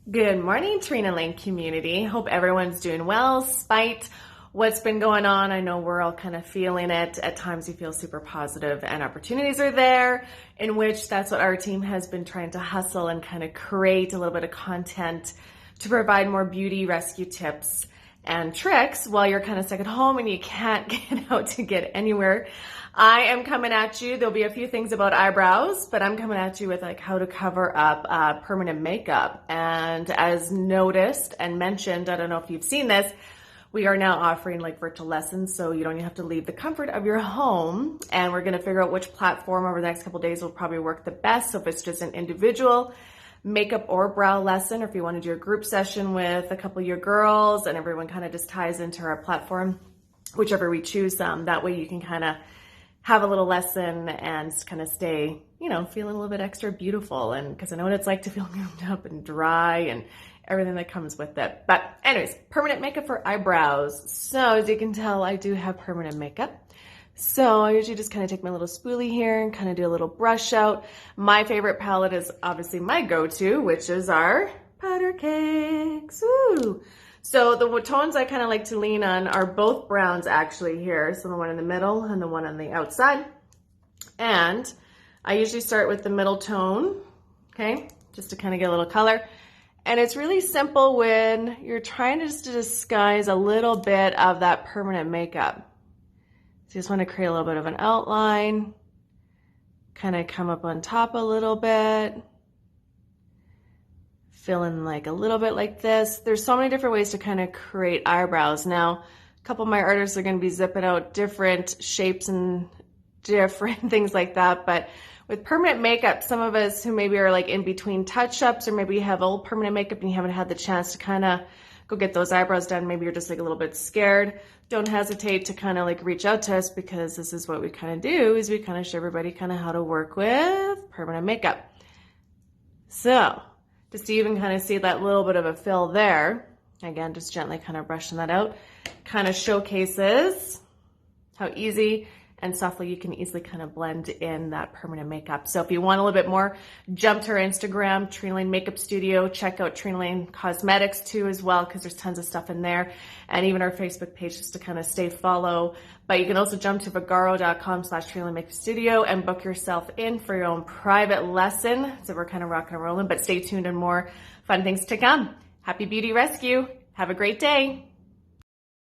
Good morning, Trina Lane community. Hope everyone's doing well, despite what's been going on. I know we're all kind of feeling it. At times you feel super positive and opportunities are there, in which that's what our team has been trying to hustle and kind of create a little bit of content to provide more beauty rescue tips and tricks while you're kind of stuck at home and you can't get out to get anywhere. I am coming at you. There'll be a few things about eyebrows, but I'm coming at you with like how to cover up permanent makeup. And as noticed and mentioned, I don't know if you've seen this, we are now offering like virtual lessons, so you don't have to leave the comfort of your home. And we're going to figure out which platform over the next couple of days will probably work the best. So if it's just an individual makeup or brow lesson, or if you want to do a group session with a couple of your girls and everyone kind of just ties into our platform, whichever we choose, that way you can kind of have a little lesson and kind of stay, feeling a little bit extra beautiful. And because I know what it's like to feel groomed up and dry and everything that comes with it. But anyways, permanent makeup for eyebrows. So as you can tell, I do have permanent makeup. So I usually just kind of take my little spoolie here and kind of do a little brush out. My favorite palette is obviously my go-to, which is our Powder Cakes. Woo! So the tones I kind of like to lean on are both browns actually here. So the one in the middle and the one on the outside. And I usually start with the middle tone, okay? Just to kind of get a little color. And it's really simple when you're trying to just disguise a little bit of that permanent makeup. So you just want to create a little bit of an outline, kind of come up on top a little bit. Fill in like a little bit like this. There's so many different ways to kind of create eyebrows. Now, a couple of my artists are going to be zipping out different shapes and different things like that. But with permanent makeup, some of us who maybe are like in between touch-ups, or maybe you have old permanent makeup and you haven't had the chance to kind of go get those eyebrows done. Maybe you're just like a little bit scared. Don't hesitate to kind of like reach out to us, because this is what we kind of do, is we kind of show everybody kind of how to work with permanent makeup. So just to even kind of see that little bit of a fill there, again, just gently kind of brushing that out, kind of showcases how easy and softly you can easily kind of blend in that permanent makeup. So if you want a little bit more, jump to our Instagram, Trina Lane Makeup Studio. Check out Trina Lane Cosmetics too as well, because there's tons of stuff in there. And even our Facebook page just to kind of stay follow. But you can also jump to vagaro.com/Trina Lane Makeup Studio and book yourself in for your own private lesson. So we're kind of rocking and rolling, but stay tuned and more fun things to come. Happy Beauty Rescue. Have a great day.